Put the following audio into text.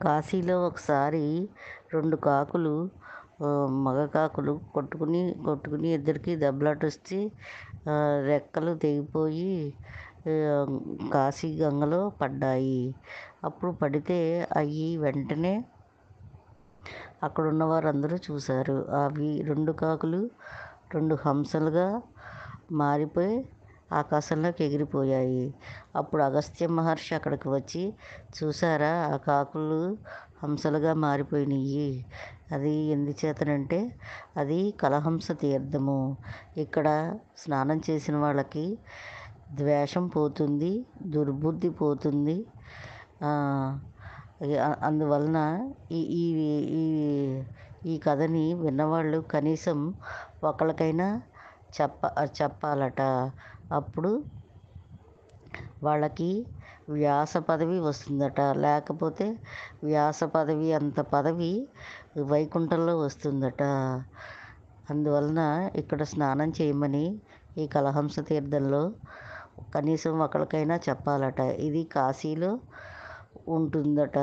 కాశీలో ఒకసారి 2 కాకులు మగ కాకులు కొట్టుకుని ఇద్దరికీ దెబ్బలాటొచ్చి రెక్కలు తెగిపోయి ఆహ్, కాశీ గంగలో పడ్డాయి. అప్పుడు పడితే అయి వెంటనే అక్కడున్న వారందరూ చూశారు. అవి 2 కాకులు 2 హంసలుగా మారిపోయి ఆకాశంలోకి ఎగిరిపోయాయి. అప్పుడు అగస్త్య మహర్షి అక్కడికి వచ్చి, చూసారా ఆ కాకులు హంసలుగా మారిపోయినియి. అది ఎందుచేతనంటే అది కలహంస తీర్థము. ఇక్కడ స్నానం చేసిన వాళ్ళకి ద్వేషం పోతుంది, దుర్బుద్ధి పోతుంది. అందువలన ఈ ఈ ఈ ఈ కథని విన్నవాళ్ళు కనీసం ఒకళ్ళకైనా చెప్పాలట. అప్పుడు వాళ్ళకి వ్యాస పదవి వస్తుందట. లేకపోతే వ్యాస పదవి అంత పదవి వైకుంఠంలో వస్తుందట. అందువలన ఇక్కడ స్నానం చేయమని ఈ కలహంస తీర్థంలో కనీసం ఒకళ్ళకైనా చెప్పాలట. ఇది కాశీలో ఉంటుందట.